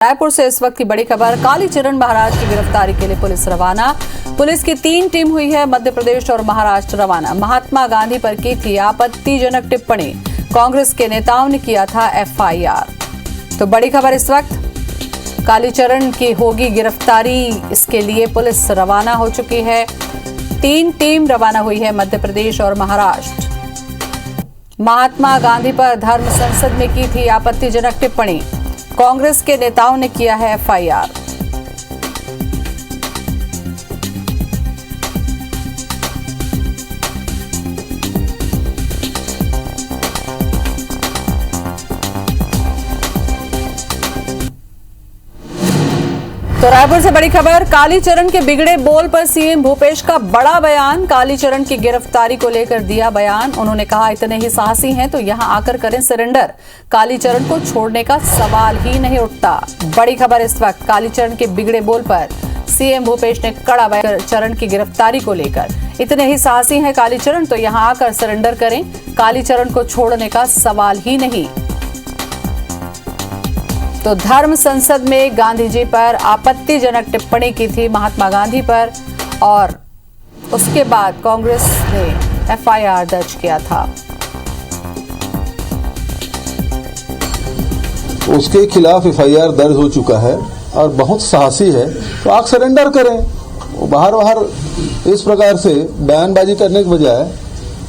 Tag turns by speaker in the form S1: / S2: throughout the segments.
S1: रायपुर से इस वक्त की बड़ी खबर। कालीचरण महाराज की गिरफ्तारी के लिए पुलिस रवाना। पुलिस की 3 टीम हुई है मध्य प्रदेश और महाराष्ट्र रवाना। महात्मा गांधी पर की थी आपत्तिजनक टिप्पणी, कांग्रेस के नेताओं ने किया था एफआईआर। तो बड़ी खबर इस वक्त, कालीचरण की होगी गिरफ्तारी, इसके लिए पुलिस रवाना हो चुकी है। 3 टीम रवाना हुई है मध्य प्रदेश और महाराष्ट्र। महात्मा गांधी पर धर्म संसद में की थी आपत्तिजनक टिप्पणी, कांग्रेस के नेताओं ने किया है एफआईआर। तो रायपुर से बड़ी खबर, कालीचरण के बिगड़े बोल पर सीएम भूपेश का बड़ा बयान। कालीचरण की गिरफ्तारी को लेकर दिया बयान। उन्होंने कहा, इतने ही साहसी हैं तो यहां आकर करें सरेंडर, कालीचरण को छोड़ने का सवाल ही नहीं उठता। बड़ी खबर इस वक्त, कालीचरण के बिगड़े बोल पर सीएम भूपेश ने कड़ा बयान चरण की गिरफ्तारी को लेकर। इतने ही साहसी हैं कालीचरण तो यहां आकर सरेंडर करें, कालीचरण को छोड़ने का सवाल ही नहीं। तो धर्म संसद में गांधी जी पर आपत्तिजनक टिप्पणी की थी महात्मा गांधी पर, और उसके बाद कांग्रेस ने एफआईआर दर्ज किया था।
S2: उसके खिलाफ एफआईआर दर्ज हो चुका है और बहुत साहसी है, तो आप सरेंडर करें। वो बाहर इस प्रकार से बयानबाजी करने के बजाय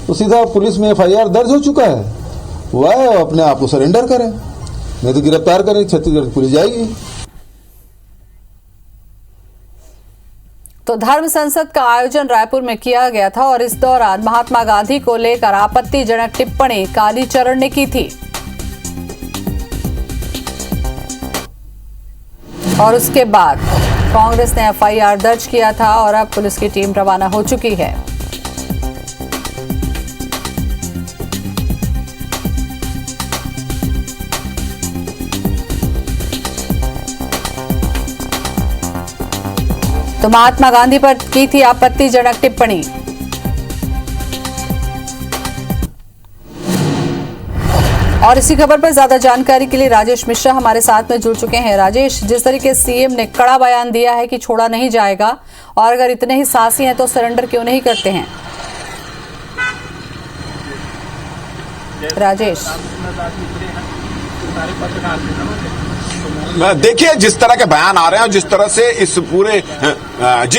S2: तो सीधा पुलिस में एफआईआर दर्ज हो चुका है, वह अपने आप को सरेंडर करें, नहीं तो गिरफ्तार करें, छत्तीसगढ़ की पुलिस जाएगी।
S1: तो धर्म संसद का आयोजन रायपुर में किया गया था और इस दौरान महात्मा गांधी को लेकर आपत्तिजनक टिप्पणी कालीचरण ने की थी, और उसके बाद कांग्रेस ने एफआईआर दर्ज किया था और अब पुलिस की टीम रवाना हो चुकी है। तो महात्मा गांधी पर की थी आपत्तिजनक टिप्पणी। और इसी खबर पर ज्यादा जानकारी के लिए राजेश मिश्रा हमारे साथ में जुड़ चुके हैं। राजेश, जिस तरीके से सीएम ने कड़ा बयान दिया है कि छोड़ा नहीं जाएगा, और अगर इतने ही साहसी हैं तो सरेंडर क्यों नहीं करते हैं? राजेश,
S3: देखिए, जिस तरह के बयान आ रहे हैं, जिस तरह से इस पूरे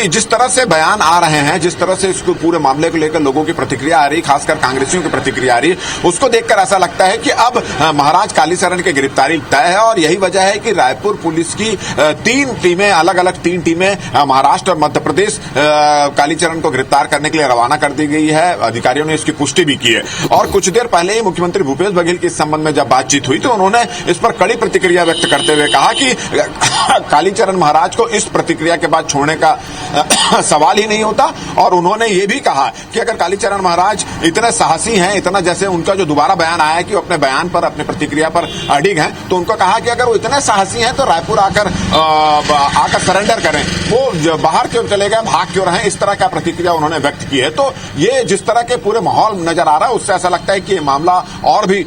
S3: जिस तरह से बयान आ रहे हैं, जिस तरह से इसको पूरे मामले को लेकर लोगों की प्रतिक्रिया आ रही, खासकर कांग्रेसियों की प्रतिक्रिया आ रही, उसको देखकर ऐसा लगता है कि अब महाराज कालीचरण की गिरफ्तारी तय है। और यही वजह है कि रायपुर पुलिस की 3 टीमें, अलग अलग 3 टीमें महाराष्ट्र और मध्य प्रदेश कालीचरण को गिरफ्तार करने के लिए रवाना कर दी गई है। अधिकारियों ने इसकी पुष्टि भी की है। और कुछ देर पहले ही मुख्यमंत्री भूपेश बघेल के इस संबंध में जब बातचीत हुई तो उन्होंने इस पर कड़ी प्रतिक्रिया व्यक्त करते हुए कहा कि कालीचरण महाराज को इस प्रतिक्रिया के बाद छोड़ने का सवाल ही नहीं होता। और उन्होंने ये भी कहा कि अगर कालीचरण महाराज इतने साहसी हैं, इतना, जैसे उनका जो दोबारा बयान आया कि वो अपने बयान पर, अपनी प्रतिक्रिया पर अडिग हैं, तो उनको कहा कि अगर वो इतने साहसी हैं तो रायपुर आकर सरेंडर करें, वो बाहर क्यों चले गए, भाग क्यों रहे, इस तरह का प्रतिक्रिया उन्होंने व्यक्त की है। तो ये जिस तरह के पूरे माहौल नजर आ रहा है, उससे ऐसा लगता है कि ये मामला और भी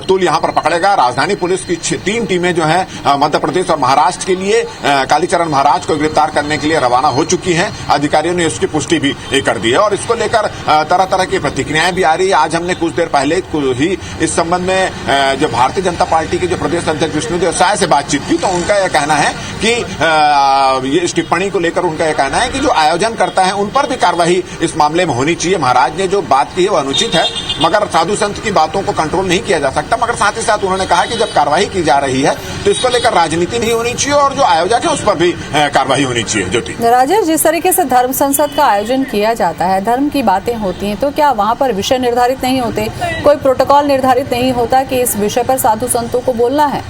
S3: तूल यहां पर पकड़ेगा। राजधानी पुलिस की 3 टीमें जो है मध्य प्रदेश और महाराष्ट्र के लिए कालीचरण महाराज को गिरफ्तार करने के लिए रवाना हो चुकी हैं। अधिकारियों ने इसकी पुष्टि भी कर दी है और इसको लेकर तरह तरह की प्रतिक्रियाएं भी आ रही है। आज हमने कुछ देर पहले ही इस संबंध में जो भारतीय जनता पार्टी के जो प्रदेश अध्यक्ष विष्णुदेव साय से बातचीत की, तो उनका यह कहना है कि ये इस टिप्पणी को लेकर उनका यह कहना है कि जो आयोजन करता है उन पर भी कार्रवाई इस मामले में होनी चाहिए। महाराज ने जो बात की है वो अनुचित है, मगर साधु संत की बातों को कंट्रोल नहीं किया जा सकता। मगर साथ ही साथ उन्होंने कहा कि जब कार्रवाई की जा रही है तो इसको लेकर राजनीति नहीं होनी चाहिए और जो आयोजक है उस पर भी कार्रवाई होनी चाहिए। ज्योति,
S1: राजेश, जिस तरीके से धर्म संसद का आयोजन किया जाता है, धर्म की बातें होती हैं, तो क्या वहां पर विषय निर्धारित नहीं होते, कोई प्रोटोकॉल निर्धारित नहीं होता कि इस विषय पर साधु संतों को बोलना है?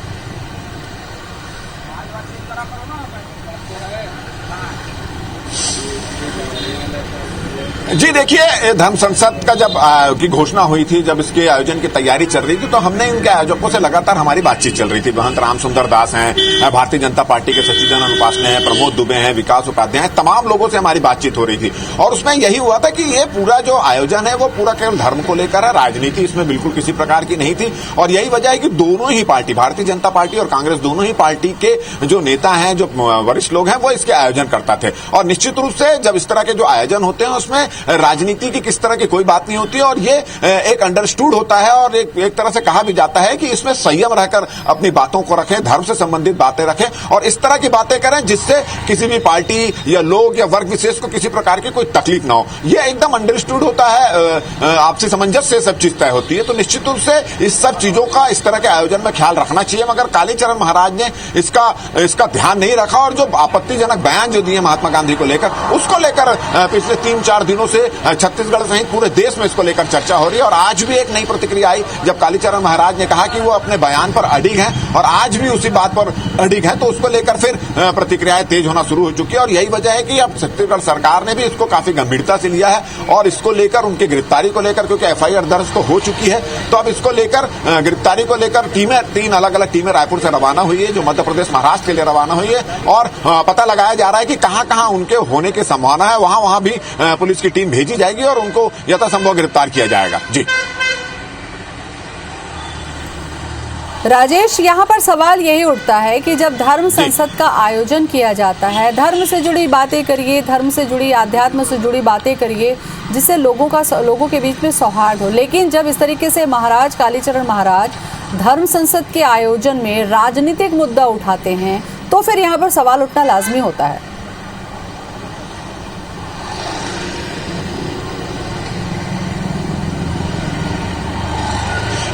S3: जी देखिए, धर्म संसद का जब की घोषणा हुई थी, जब इसके आयोजन की तैयारी चल रही थी, तो हमने इनके आयोजकों से लगातार हमारी बातचीत चल रही थी। महंत रामसुंदर दास हैं, भारतीय जनता पार्टी के सच्चिदानंद उपासने हैं, प्रमोद दुबे हैं, विकास उपाध्याय हैं, तमाम लोगों से हमारी बातचीत हो रही थी। और उसमें यही हुआ था कि ये पूरा जो आयोजन है वो पूरा केवल धर्म को लेकर है, राजनीति इसमें बिल्कुल किसी प्रकार की नहीं थी। और यही वजह है कि दोनों ही पार्टी, भारतीय जनता पार्टी और कांग्रेस, दोनों ही पार्टी के जो नेता हैं, जो वरिष्ठ लोग हैं, वो इसके आयोजन करता थे। और निश्चित रूप से जब इस तरह के जो आयोजन होते हैं उसमें राजनीति की किस तरह की कोई बात नहीं होती है, और ये एक अंडरस्टूड होता है और एक तरह से कहा भी जाता है कि इसमें संयम रहकर अपनी बातों को रखें, धर्म से संबंधित बातें रखें और इस तरह की बातें करें जिससे किसी भी पार्टी या लोग या वर्ग विशेष को किसी प्रकार की कोई तकलीफ ना हो। ये एकदम अंडरस्टूड होता है, आपसी सामंजस्य से सब चीज तय होती है। तो निश्चित रूप से इस सब चीजों का इस तरह के आयोजन में ख्याल रखना चाहिए, मगर कालीचरण महाराज ने इसका ध्यान नहीं रखा और जो आपत्तिजनक बयान जो दिए महात्मा गांधी को लेकर, उसको लेकर पिछले 3-4 दिनों से छत्तीसगढ़ सहित पूरे देश में इसको लेकर चर्चा हो रही है। और आज भी एक नई प्रतिक्रिया आई जब कालीचरण महाराज ने कहा कि वो अपने बयान पर अडिग हैं और आज भी उसी बात पर अडिग हैं, तो उसको लेकर फिर प्रतिक्रियाएं तेज होना शुरू हो चुकी है। और यही वजह है कि अब छत्तीसगढ़ सरकार ने भी इसको काफी गंभीरता से लिया है और इसको लेकर उनकी गिरफ्तारी को लेकर, क्योंकि एफआईआर दर्ज तो हो चुकी है, तो अब इसको लेकर गिरफ्तारी को लेकर तीन अलग अलग टीमें रायपुर से रवाना हुई है, जो मध्य प्रदेश महाराष्ट्र के लिए रवाना हुई है। और पता लगाया जा रहा है कि कहां कहां उनके होने की संभावना है, वहां वहां भी पुलिस की टीम भेजी जाएगी और उनको यथासंभव गिरफ्तार किया जाएगा। जी
S1: राजेश, यहाँ पर सवाल यही उठता है कि जब धर्म संसद का आयोजन किया जाता है, धर्म से जुड़ी बातें करिए, धर्म से जुड़ी, आध्यात्म से जुड़ी बातें करिए जिससे लोगों के बीच में सौहार्द हो, लेकिन जब इस तरीके से महाराज कालीचरण महाराज धर्म संसद के आयोजन में राजनीतिक मुद्दा उठाते हैं तो फिर यहाँ पर सवाल उठना लाजमी होता है।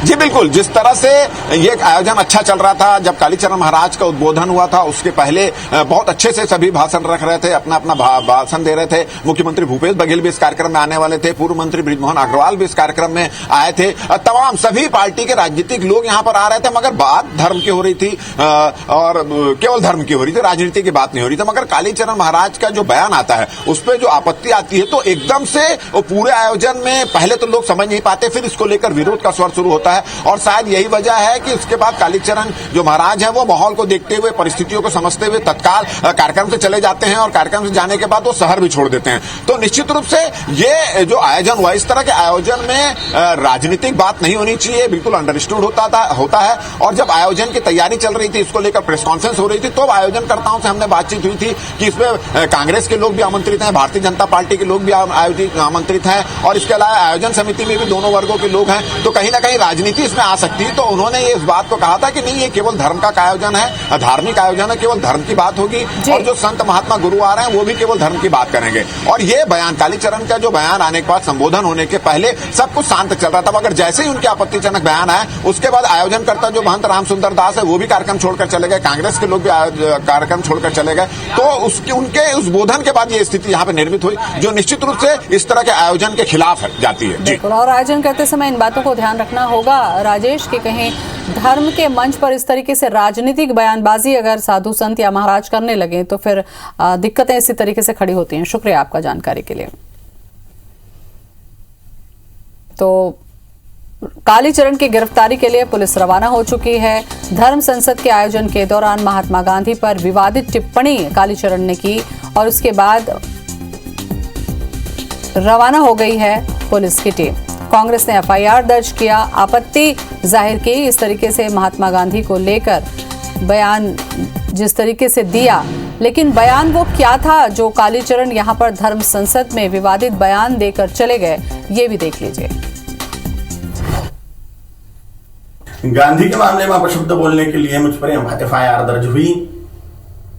S3: जी बिल्कुल, जिस तरह से ये आयोजन अच्छा चल रहा था, जब कालीचरण महाराज का उद्बोधन हुआ था उसके पहले बहुत अच्छे से सभी भाषण रख रहे थे, अपना अपना भाषण दे रहे थे। मुख्यमंत्री भूपेश बघेल भी इस कार्यक्रम में आने वाले थे, पूर्व मंत्री बृजमोहन अग्रवाल भी इस कार्यक्रम में आए थे, तमाम सभी पार्टी के राजनीतिक लोग यहाँ पर आ रहे थे, मगर बात धर्म की हो रही थी और केवल धर्म की हो रही थी, राजनीति की बात नहीं हो रही थी। मगर कालीचरण महाराज का जो बयान आता है उस पर जो आपत्ति आती है तो एकदम से पूरे आयोजन में पहले तो लोग समझ नहीं पाते, फिर इसको लेकर विरोध का स्वर शुरू होता है। और शायद यही वजह है कि उसके बाद कालीचरण जो महाराज हैं वो माहौल को देखते हुए, परिस्थितियों को समझते हुए तत्काल कार्यक्रम से चले जाते हैं और कार्यक्रम से जाने के बाद वो शहर भी छोड़ देते हैं। तो निश्चित रूप से ये जो आयोजन हुआ, इस तरह के आयोजन में राजनीतिक बात नहीं होनी चाहिए, बिल्कुल अंडरस्टूड होता है। और जब आयोजन की तैयारी चल रही थी, इसको लेकर प्रेस कॉन्फ्रेंस हो रही थी, तो आयोजनकर्ताओं से हमने बातचीत हुई थी कि इसमें कांग्रेस के लोग भी आमंत्रित हैं, भारतीय जनता पार्टी के लोग भी आमंत्रित हैं और इसके अलावा आयोजन समिति में भी दोनों वर्गों के लोग हैं, तो कहीं ना कहीं राजनीति इसमें आ सकती है। तो उन्होंने ये इस बात को कहा था कि नहीं, ये केवल धर्म का आयोजन है, धार्मिक आयोजन है, केवल धर्म की बात होगी और जो संत महात्मा गुरु आ रहे हैं वो भी केवल धर्म की बात करेंगे। और ये बयान, कालीचरण का जो बयान आने के बाद, संबोधन होने के पहले सब कुछ शांत चल रहा था, मगर जैसे ही उनके आपत्तिजनक बयान आया उसके बाद आयोजनकर्ता जो महंत रामसुंदर दास है वो भी कार्यक्रम छोड़कर चले गए, कांग्रेस के लोग भी कार्यक्रम छोड़कर चले गए। तो उनके उस बोधन के बाद ये स्थिति यहाँ पे निर्मित हुई, जो निश्चित रूप से इस तरह के आयोजन के खिलाफ जाती है।
S1: बिल्कुल, और आयोजन करते समय इन बातों को ध्यान रखना होगा राजेश, कि कहीं धर्म के मंच पर इस तरीके से राजनीतिक बयानबाजी अगर साधु संत या महाराज करने लगे तो फिर दिक्कतें इसी तरीके से खड़ी होती हैं। शुक्रिया आपका जानकारी के लिए। तो कालीचरण की गिरफ्तारी के लिए पुलिस रवाना हो चुकी है। धर्म संसद के आयोजन के दौरान महात्मा गांधी पर विवादित टिप्पणी कालीचरण ने की और उसके बाद रवाना हो गई है पुलिस की टीम। कांग्रेस ने एफआईआर दर्ज किया, आपत्ति जाहिर की इस तरीके से महात्मा गांधी को लेकर बयान जिस तरीके से दिया, लेकिन बयान वो क्या था जो कालीचरण यहां पर धर्म संसद में विवादित बयान देकर चले गए, ये भी देख लीजिए।
S4: गांधी के मामले में अपशब्द बोलने के लिए मुझ पर एफआईआर दर्ज हुई,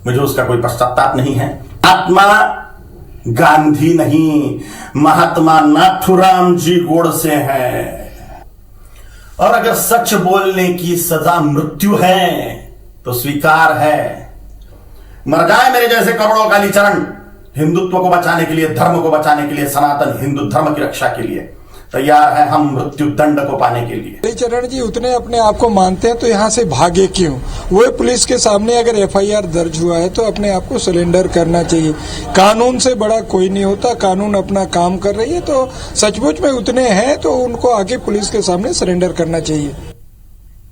S4: मुझे उसका कोई पश्चाताप नहीं है। आत्मा गांधी नहीं, महात्मा नाथुराम जी गोडसे है। और अगर सच बोलने की सजा मृत्यु है तो स्वीकार है। मर जाए मेरे जैसे करोड़ों कालीचरण हिंदुत्व को बचाने के लिए, धर्म को बचाने के लिए, सनातन हिंदू धर्म की रक्षा के लिए। तैयार हैं हम मृत्यु दंड को पाने के लिए।
S5: कालीचरण जी उतने अपने आप को मानते हैं तो यहाँ से भागे क्यों? वो पुलिस के सामने अगर एफआईआर दर्ज हुआ है तो अपने आप को सरेंडर करना चाहिए। कानून से बड़ा कोई नहीं होता, कानून अपना काम कर रही है, तो सचमुच में उतने हैं तो उनको आके पुलिस के सामने सरेंडर करना चाहिए।